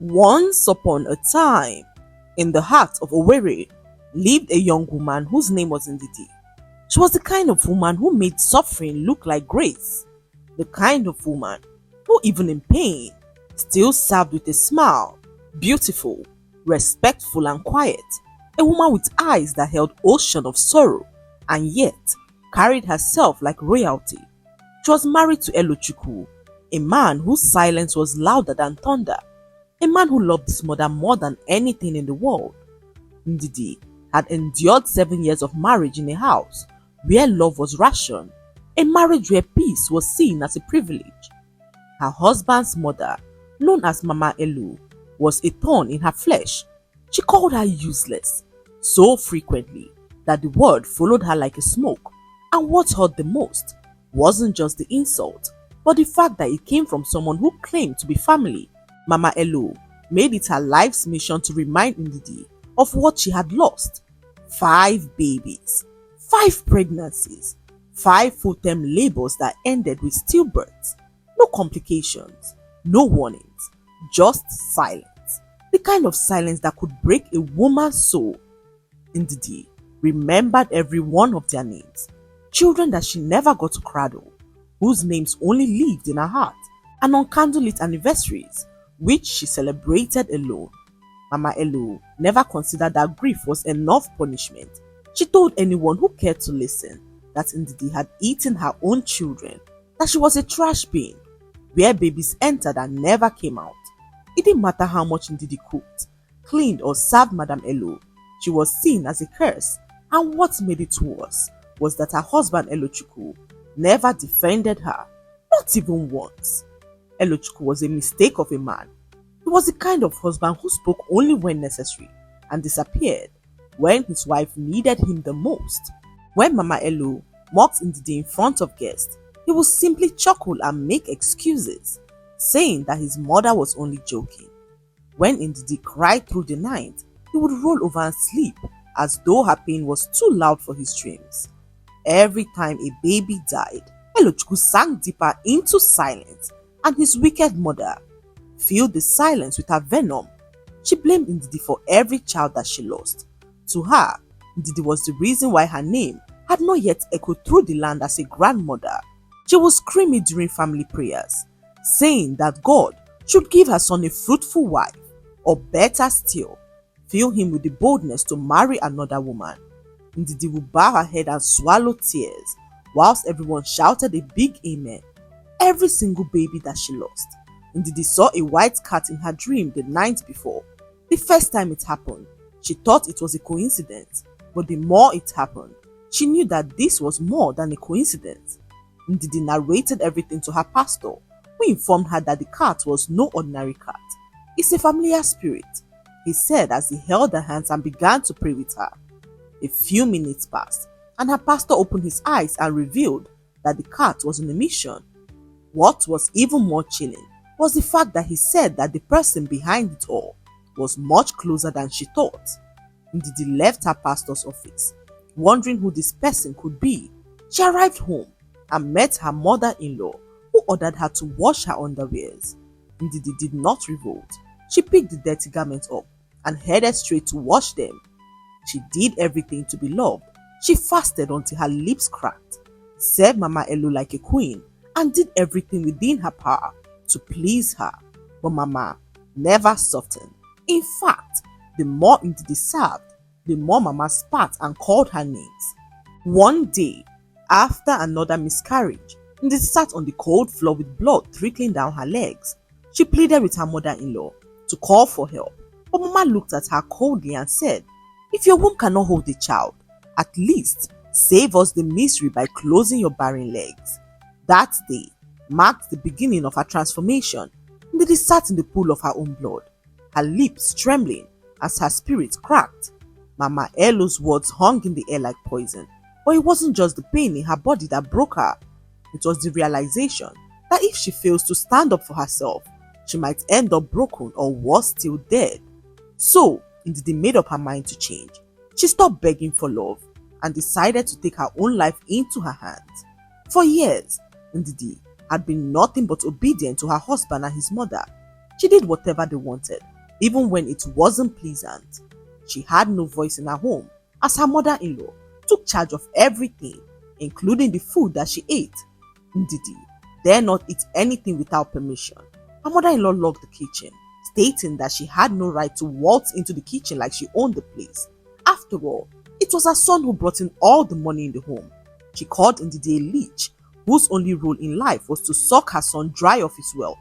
Once upon a time, in the heart of Owerri, lived a young woman whose name was Ndidi. She was the kind of woman who made suffering look like grace, the kind of woman who, even in pain, still served with a smile, beautiful, respectful, and quiet, a woman with eyes that held ocean of sorrow and yet carried herself like royalty. She was married to Elo, a man whose silence was louder than thunder, a man who loved his mother more than anything in the world. Ndidi had endured 7 years of marriage in a house where love was rationed, a marriage where peace was seen as a privilege. Her husband's mother, known as Mama Elu, was a thorn in her flesh. She called her useless so frequently that the word followed her like a smoke. And what hurt the most wasn't just the insult, but the fact that it came from someone who claimed to be family. Mama Elo made it her life's mission to remind Ndidi of what she had lost. 5 babies, 5 pregnancies, 5 full-term labors that ended with stillbirths. No complications, no warnings, just silence. The kind of silence that could break a woman's soul. Ndidi remembered every one of their names. Children that she never got to cradle, whose names only lived in her heart, and on candlelit anniversaries, which she celebrated alone. Mama Elo never considered that grief was enough punishment. She told anyone who cared to listen that Ndidi had eaten her own children, that she was a trash bin, where babies entered and never came out. It didn't matter how much Ndidi cooked, cleaned or served Madam Elo, she was seen as a curse, and what made it worse was that her husband Elochukwu never defended her, not even once. Elochukwu was a mistake of a man. He was the kind of husband who spoke only when necessary and disappeared when his wife needed him the most. When Mama Elo mocked Ndidi in front of guests, he would simply chuckle and make excuses, saying that his mother was only joking. When Ndidi cried through the night, he would roll over and sleep as though her pain was too loud for his dreams. Every time a baby died, Elochukwu sank deeper into silence, and his wicked mother filled the silence with her venom. She blamed Ndidi for every child that she lost. To her, Ndidi was the reason why her name had not yet echoed through the land as a grandmother. She would scream it during family prayers, saying that God should give her son a fruitful wife, or better still, fill him with the boldness to marry another woman. Ndidi would bow her head and swallow tears, whilst everyone shouted a big amen. Every single baby that she lost. Ndidi saw a white cat in her dream the night before. The first time it happened, she thought it was a coincidence, but the more it happened, she knew that this was more than a coincidence. Ndidi narrated everything to her pastor, who informed her that the cat was no ordinary cat. It's a familiar spirit, he said as he held her hands and began to pray with her. A few minutes passed, and her pastor opened his eyes and revealed that the cat was on a mission. What was even more chilling was the fact that he said that the person behind it all was much closer than she thought. Ndidi left her pastor's office, wondering who this person could be. She arrived home and met her mother-in-law, who ordered her to wash her underwears. Ndidi did not revolt. She picked the dirty garments up and headed straight to wash them. She did everything to be loved. She fasted until her lips cracked, served Mama Elo like a queen, and did everything within her power to please her. But Mama never softened. In fact, the more Ndidi served, the more Mama spat and called her names. One day, after another miscarriage, Ndidi sat on the cold floor with blood trickling down her legs. She pleaded with her mother-in-law to call for help, but Mama looked at her coldly and said, "If your womb cannot hold a child, at least save us the misery by closing your barren legs." That day marked the beginning of her transformation. Ndidi sat in the pool of her own blood, her lips trembling as her spirit cracked. Mama Elo's words hung in the air like poison, but it wasn't just the pain in her body that broke her. It was the realization that if she fails to stand up for herself, she might end up broken or worse still dead. So Ndidi made up her mind to change. She stopped begging for love and decided to take her own life into her hands. For years, Ndidi had been nothing but obedient to her husband and his mother. She did whatever they wanted, even when it wasn't pleasant. She had no voice in her home as her mother-in-law took charge of everything, including the food that she ate. Ndidi dare not eat anything without permission. Her mother-in-law locked the kitchen, stating that she had no right to waltz into the kitchen like she owned the place. After all, it was her son who brought in all the money in the home. She called Ndidi a leech, whose only role in life was to suck her son dry of his wealth.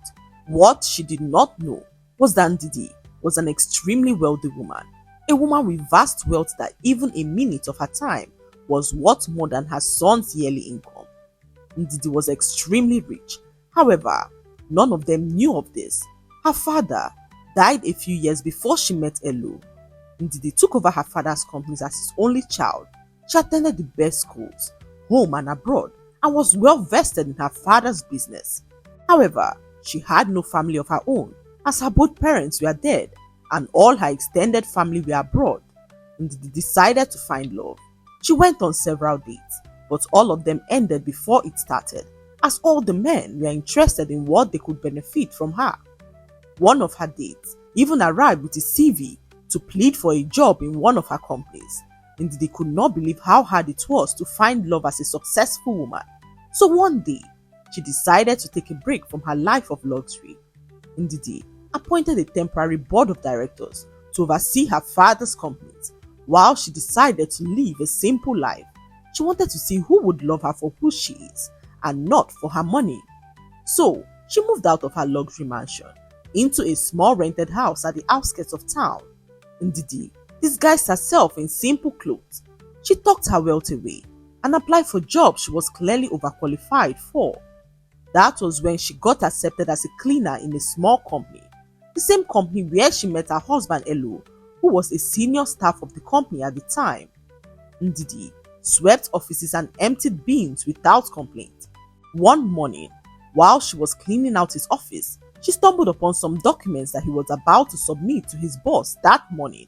What she did not know was that Ndidi was an extremely wealthy woman, a woman with vast wealth that even a minute of her time was worth more than her son's yearly income. Ndidi was extremely rich. However, none of them knew of this. Her father died a few years before she met Elo. Ndidi took over her father's companies as his only child. She attended the best schools, home and abroad, and was well vested in her father's business. However, she had no family of her own, as her both parents were dead and all her extended family were abroad. Ndidi decided to find love. She went on several dates, but all of them ended before it started, as all the men were interested in what they could benefit from her. One of her dates even arrived with a CV to plead for a job in one of her companies. Ndidi could not believe how hard it was to find love as a successful woman. So one day, she decided to take a break from her life of luxury. Ndidi appointed a temporary board of directors to oversee her father's companies, while she decided to live a simple life. She wanted to see who would love her for who she is and not for her money. So, she moved out of her luxury mansion into a small rented house at the outskirts of town. Ndidi disguised herself in simple clothes. She tucked her wealth away and applied for jobs she was clearly overqualified for. That was when she got accepted as a cleaner in a small company, the same company where she met her husband Elo, who was a senior staff of the company at the time. Ndidi swept offices and emptied bins without complaint. One morning, while she was cleaning out his office, she stumbled upon some documents that he was about to submit to his boss that morning.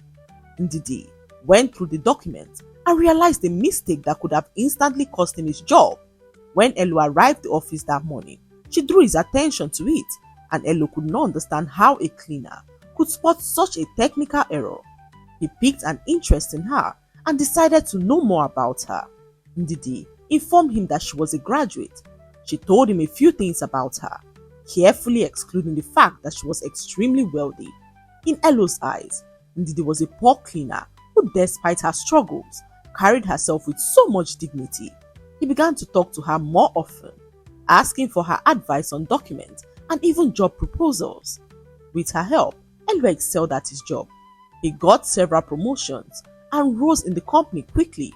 Ndidi went through the documents and realized a mistake that could have instantly cost him his job. When Elo arrived at the office that morning, she drew his attention to it, and Elo could not understand how a cleaner could spot such a technical error. He piqued an interest in her and decided to know more about her. Ndidi informed him that she was a graduate. She told him a few things about her, carefully excluding the fact that she was extremely wealthy. In Elo's eyes, Ndidi was a poor cleaner who, despite her struggles, carried herself with so much dignity. He began to talk to her more often, asking for her advice on documents and even job proposals. With her help, Elo excelled at his job. He got several promotions and rose in the company quickly.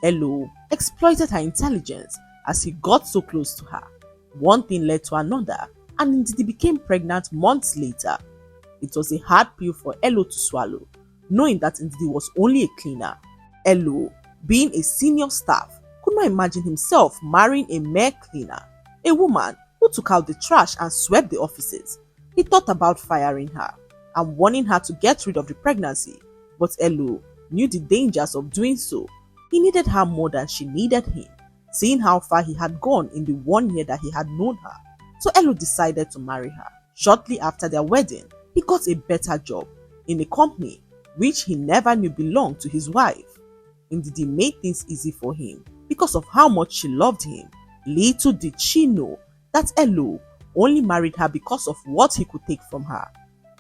Elo exploited her intelligence as he got so close to her. One thing led to another, and Ndidi became pregnant months later. It was a hard pill for Elo to swallow, knowing that Ndidi was only a cleaner. Elo, being a senior staff, could not imagine himself marrying a mere cleaner, a woman who took out the trash and swept the offices. He thought about firing her and warning her to get rid of the pregnancy, but Elo knew the dangers of doing so. He needed her more than she needed him, seeing how far he had gone in the 1 year that he had known her. So Elo decided to marry her. Shortly after their wedding, he got a better job in a company which he never knew belonged to his wife. Ndidi made things easy for him because of how much she loved him. Little did she know that Elo only married her because of what he could take from her.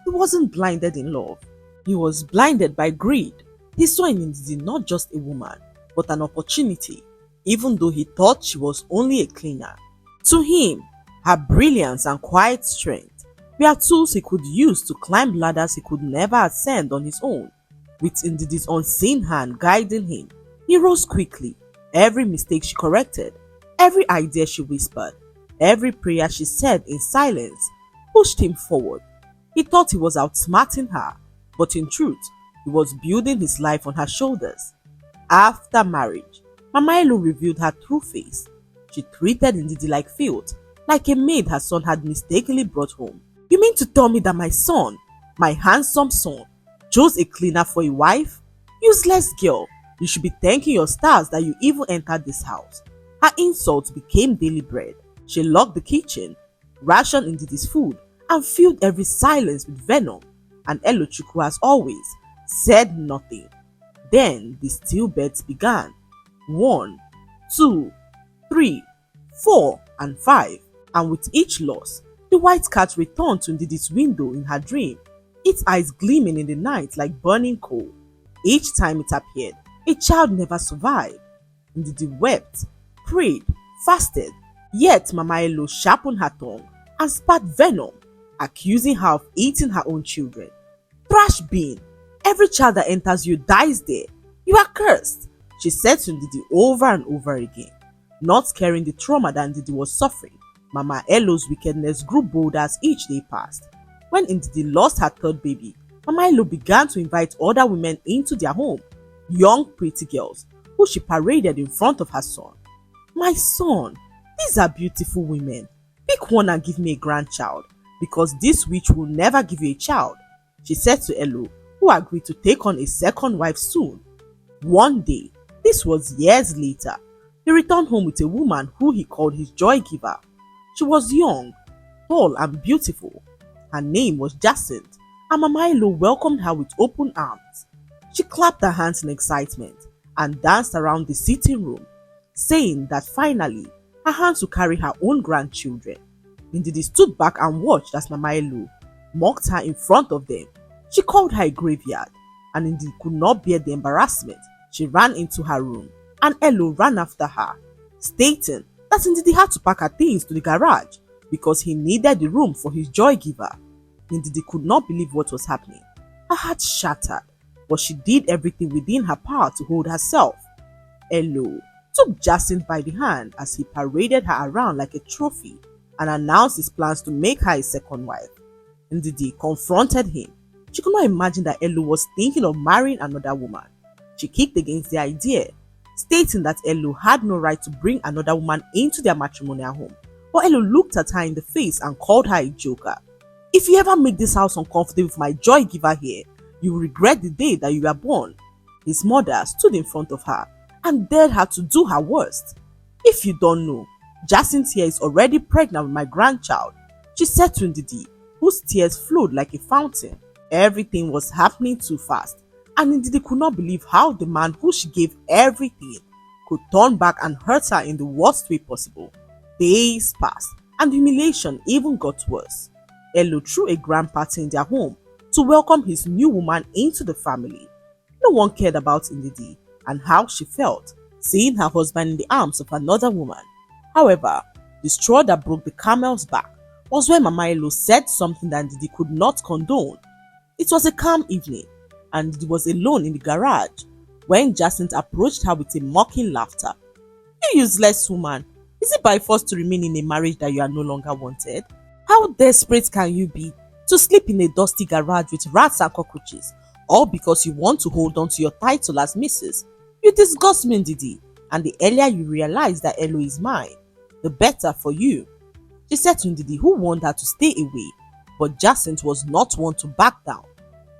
He wasn't blinded in love. He was blinded by greed. He saw in Ndidi not just a woman, but an opportunity, even though he thought she was only a cleaner. To him, her brilliance and quiet strength were tools he could use to climb ladders he could never ascend on his own. With Ndidi's unseen hand guiding him, he rose quickly. Every mistake she corrected, every idea she whispered, every prayer she said in silence pushed him forward. He thought he was outsmarting her, but in truth, he was building his life on her shoulders. After marriage, Mama Elo revealed her true face. She treated Ndidi like filth, like a maid her son had mistakenly brought home. You mean to tell me that my son, my handsome son, chose a cleaner for a wife? Useless girl, you should be thanking your stars that you even entered this house. Her insults became daily bread. She locked the kitchen, rationed Ndidi's food, and filled every silence with venom. and Elochukwu, as always, said nothing. Then the still bets began. 1, 2, 3, 4, and 5. And with each loss, the white cat returned to Ndidi's window in her dream, its eyes gleaming in the night like burning coal. Each time it appeared, a child never survived. Ndidi wept, prayed, fasted, yet Mama Elo sharpened her tongue and spat venom, accusing her of eating her own children. Trash bin! Every child that enters you dies there. You are cursed, she said to Ndidi over and over again. Not caring the trauma that Ndidi was suffering, Mama Elo's wickedness grew bolder as each day passed. When Ndidi lost her third baby, Mama Elo began to invite other women into their home, young pretty girls, who she paraded in front of her son. My son, these are beautiful women. Pick one and give me a grandchild, because this witch will never give you a child, she said to Elo, who agreed to take on a second wife soon. One day, this was years later, he returned home with a woman who he called his joy giver. She was young, tall and beautiful. Her name was Jacinth, and Mama Elo welcomed her with open arms. She clapped her hands in excitement and danced around the sitting room, saying that finally her hands would carry her own grandchildren. Ndidi stood back and watched as Mama Elo mocked her in front of them. She called her a graveyard, and Ndidi could not bear the embarrassment. She ran into her room, and Elo ran after her, stating that Ndidi had to pack her things to the garage because he needed the room for his joy giver. Ndidi could not believe what was happening. Her heart shattered, but she did everything within her power to hold herself. Elo took Jacinth by the hand as he paraded her around like a trophy and announced his plans to make her his second wife. Ndidi confronted him. She could not imagine that Elo was thinking of marrying another woman. She kicked against the idea, stating that Elo had no right to bring another woman into their matrimonial home. But Elo looked at her in the face and called her a joker. If you ever make this house uncomfortable with my joy giver here, you will regret the day that you were born. His mother stood in front of her and dared her to do her worst. If you don't know, Jacinth here is already pregnant with my grandchild, she said to Ndidi, whose tears flowed like a fountain. Everything was happening too fast, and Ndidi could not believe how the man who she gave everything could turn back and hurt her in the worst way possible. Days passed, and the humiliation even got worse. Elo threw a grand party in their home to welcome his new woman into the family. No one cared about Ndidi and how she felt seeing her husband in the arms of another woman. However, the straw that broke the camel's back was when Mama Elo said something that Ndidi could not condone. It was a calm evening, and Ndidi was alone in the garage when Jacinth approached her with a mocking laughter. You useless woman, is it by force to remain in a marriage that you are no longer wanted? How desperate can you be to sleep in a dusty garage with rats and cockroaches, all because you want to hold on to your title as Mrs.? You disgust me, Ndidi, and the earlier you realize that Elo is mine, the better for you, she said to Ndidi, who warned her to stay away, but Jacinth was not one to back down.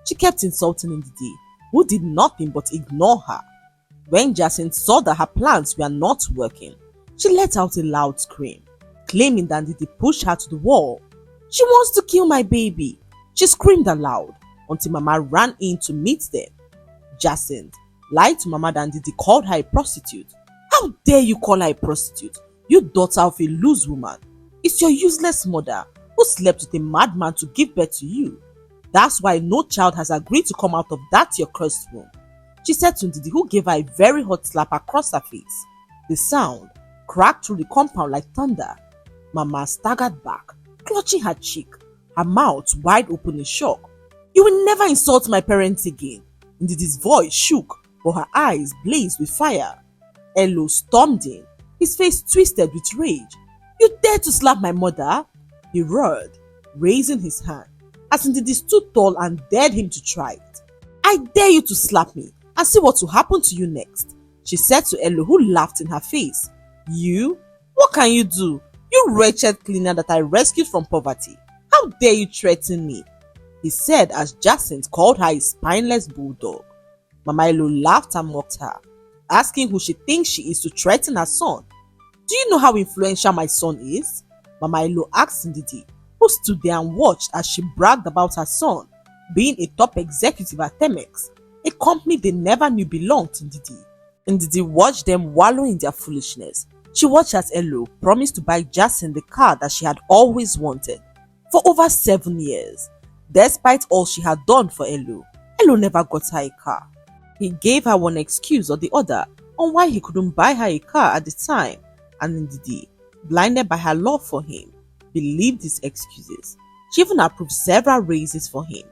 She kept insulting Ndidi, who did nothing but ignore her. When Jacinth saw that her plans were not working, she let out a loud scream, claiming that Ndidi pushed her to the wall. She wants to kill my baby, she screamed aloud until Mama ran in to meet them. Jacinth lied to Mama that Ndidi called her a prostitute. How dare you call her a prostitute, you daughter of a loose woman? It's your useless mother who slept with a madman to give birth to you. That's why no child has agreed to come out of that your cursed womb, she said to Ndidi, who gave her a very hot slap across her face. The sound cracked through the compound like thunder. Mama staggered back, clutching her cheek, her mouth wide open in shock. You will never insult my parents again. Ndidi's voice shook, but her eyes blazed with fire. Elo stormed in, his face twisted with rage. You dare to slap my mother? He roared, raising his hand, as Ndidi stood tall and dared him to try it. I dare you to slap me and see what will happen to you next, she said to Elo, who laughed in her face. You? What can you do? You wretched cleaner that I rescued from poverty. How dare you threaten me? He said as Jacinth called her a spineless bulldog. Mama Elo laughed and mocked her, asking who she thinks she is to threaten her son. Do you know how influential my son is? Mama Elo asked Ndidi, who stood there and watched as she bragged about her son. being a top executive at Temex, a company they never knew belonged to Ndidi. Ndidi watched them wallow in their foolishness. She watched as Elo promised to buy Jason the car that she had always wanted. For over 7 years, despite all she had done for Elo never got her a car. He gave her one excuse or the other on why he couldn't buy her a car at the time, and Ndidi, blinded by her love for him, believed his excuses. She even approved several raises for him,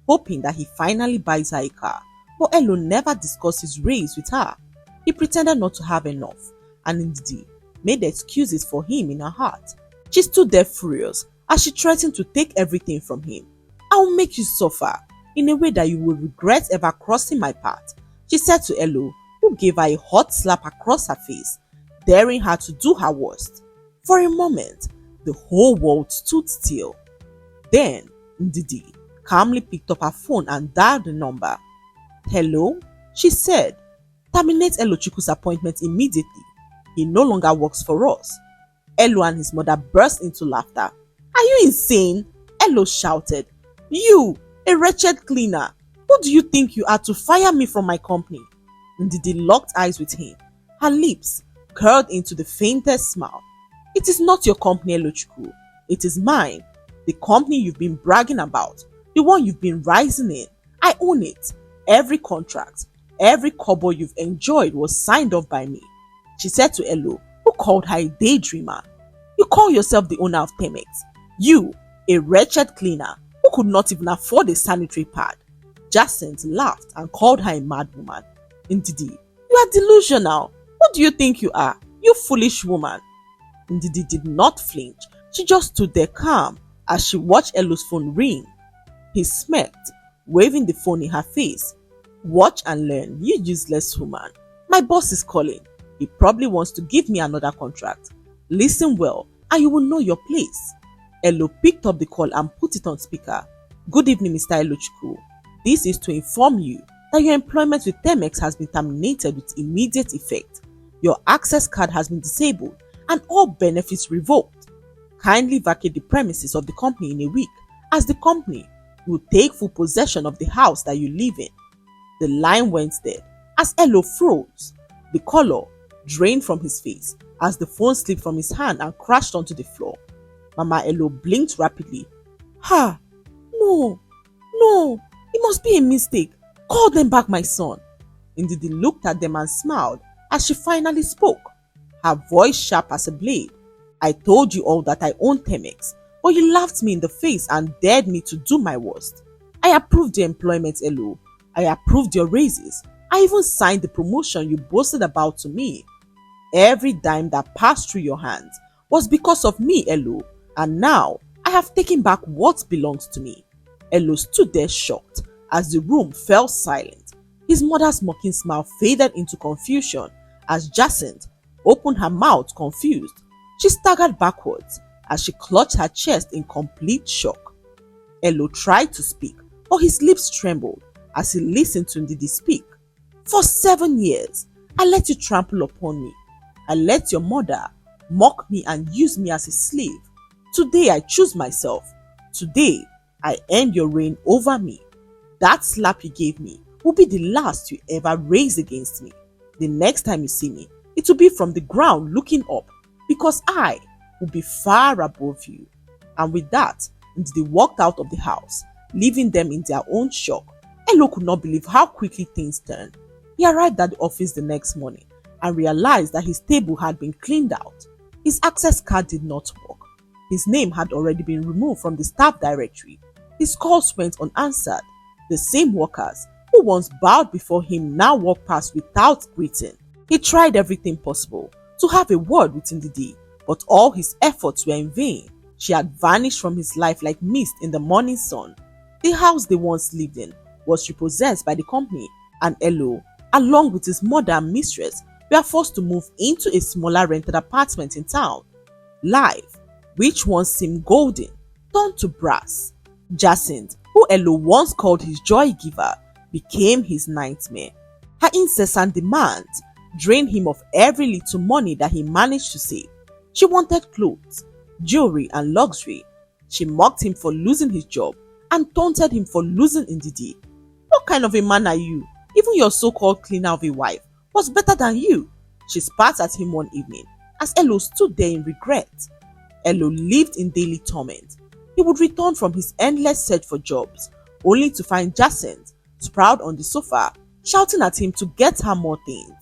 hoping that he finally buys her a car, but Elo never discussed his raise with her. He pretended not to have enough, and Ndidi made excuses for him in her heart. She stood there furious as she threatened to take everything from him. "I will make you suffer in a way that you will regret ever crossing my path," she said to Elo, who gave her a hot slap across her face, daring her to do her worst. For a moment, the whole world stood still. Then, Ndidi calmly picked up her phone and dialed the number. "Hello?" she said. "Terminate Elochukwu's appointment immediately. He no longer works for us." Elo and his mother burst into laughter. "Are you insane?" Elo shouted. "You, a wretched cleaner! Who do you think you are to fire me from my company?" Ndidi locked eyes with him. Her lips curled into the faintest smile. "It is not your company, Elochukwu. It is mine. The company you've been bragging about. The one you've been rising in. I own it. Every contract, every kobo you've enjoyed was signed off by me," she said to Elo, who called her a daydreamer. "You call yourself the owner of Temex. You, a wretched cleaner who could not even afford a sanitary pad." Jacinth laughed and called her a madwoman. "Ndidi, you are delusional. Who do you think you are, you foolish woman?" Ndidi did not flinch. She just stood there calm as she watched Elo's phone ring. He smirked, waving the phone in her face. "Watch and learn, you useless woman. My boss is calling. He probably wants to give me another contract. Listen well and you will know your place." Elo picked up the call and put it on speaker. "Good evening, Mr. Elochukwu. This is to inform you that your employment with Temex has been terminated with immediate effect. Your access card has been disabled and all benefits revoked. Kindly vacate the premises of the company in a week, as the company will take full possession of the house that you live in." The line went dead as Elo froze. The color drained from his face as the phone slipped from his hand and crashed onto the floor. Mama Elo blinked rapidly. "Ha! No! No! It must be a mistake. Call them back, my son." Ndidi looked at them and smiled as she finally spoke, her voice sharp as a blade. "I told you all that I own Temex, but you laughed me in the face and dared me to do my worst. I approved your employment, Elo. I approved your raises. I even signed the promotion you boasted about to me. Every dime that passed through your hands was because of me, Elo, and now I have taken back what belongs to me." Elo stood there shocked as the room fell silent. His mother's mocking smile faded into confusion as Jacinth opened her mouth confused. She staggered backwards as she clutched her chest in complete shock. Elo tried to speak, but his lips trembled as he listened to Ndidi speak. "For 7 years, I let you trample upon me. I let your mother mock me and use me as a slave. Today I choose myself. Today I end your reign over me. That slap you gave me will be the last you ever raise against me. The next time you see me, it will be from the ground looking up, because I will be far above you." And with that, they walked out of the house, leaving them in their own shock. Elo could not believe how quickly things turned. He arrived at the office the next morning and realized that his table had been cleaned out. His access card did not work. His name had already been removed from the staff directory. His calls went unanswered. The same workers who once bowed before him now walked past without greeting. He tried everything possible to have a word with Ndidi, but all his efforts were in vain. She had vanished from his life like mist in the morning sun. The house they once lived in was repossessed by the company, and Elo, along with his mother and mistress, were forced to move into a smaller rented apartment in town. Life, which once seemed golden, turned to brass. Jacinth, who Elo once called his joy giver, became his nightmare. Her incessant demands drained him of every little money that he managed to save. She wanted clothes, jewelry, and luxury. She mocked him for losing his job and taunted him for losing Ndidi. What kind of a man are you? Even your so-called cleaner of a wife was better than you. She spat at him one evening as Elo stood there in regret. Elo lived in daily torment. He would return from his endless search for jobs, only to find Jacinth sprawled on the sofa, shouting at him to get her more things.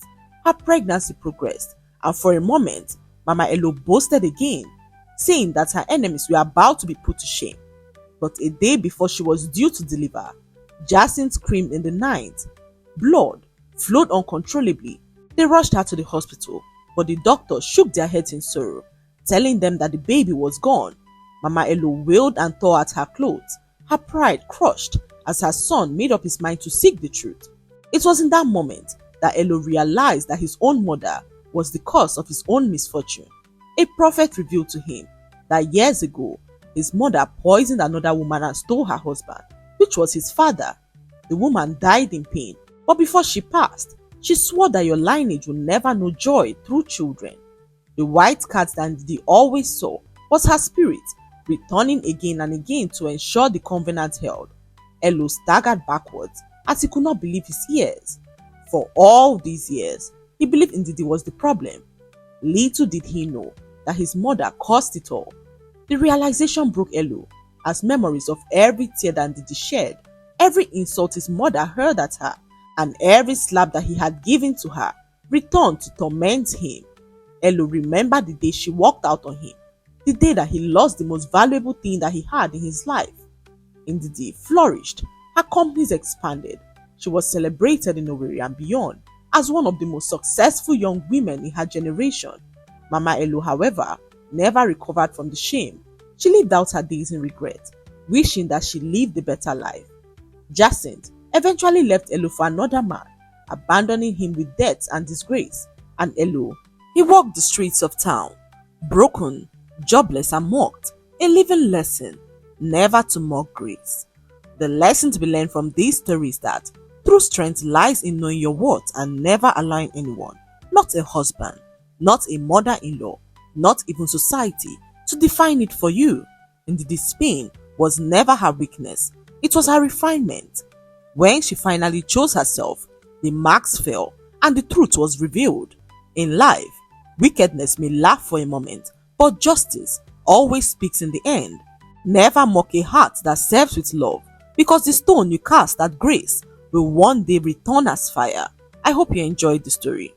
Her pregnancy progressed, and for a moment, Mama Elo boasted again, saying that her enemies were about to be put to shame. But a day before she was due to deliver, Jacinth screamed in the night. Blood flowed uncontrollably. They rushed her to the hospital, but the doctors shook their heads in sorrow, telling them that the baby was gone. Mama Elo wailed and tore at her clothes, her pride crushed as her son made up his mind to seek the truth. It was in that moment that Elo realized that his own mother was the cause of his own misfortune. A prophet revealed to him that years ago, his mother poisoned another woman and stole her husband, which was his father. The woman died in pain, but before she passed, she swore that your lineage would never know joy through children. The white cat that Ndidi always saw was her spirit, returning again and again to ensure the covenant held. Elo staggered backwards as he could not believe his ears. For all these years, he believed Ndidi was the problem. Little did he know that his mother caused it all. The realization broke Elo as memories of every tear that Ndidi shed, every insult his mother hurled at her, and every slap that he had given to her returned to torment him. Elo remembered the day she walked out on him, the day that he lost the most valuable thing that he had in his life. Ndidi flourished, her companies expanded. She was celebrated in Owerri and beyond as one of the most successful young women in her generation. Mama Elo, however, never recovered from the shame. She lived out her days in regret, wishing that she lived a better life. Jacinth eventually left Elo for another man, abandoning him with debt and disgrace. And Elo, he walked the streets of town, broken, jobless and mocked, a living lesson, never to mock grace. The lesson to be learned from this story is that true strength lies in knowing your worth and never allowing anyone, not a husband, not a mother-in-law, not even society, to define it for you. Ndidi's pain was never her weakness, it was her refinement. When she finally chose herself, the marks fell and the truth was revealed. In life, wickedness may laugh for a moment, but justice always speaks in the end. Never mock a heart that serves with love, because the stone you cast at grace will one day return as fire. I hope you enjoyed the story.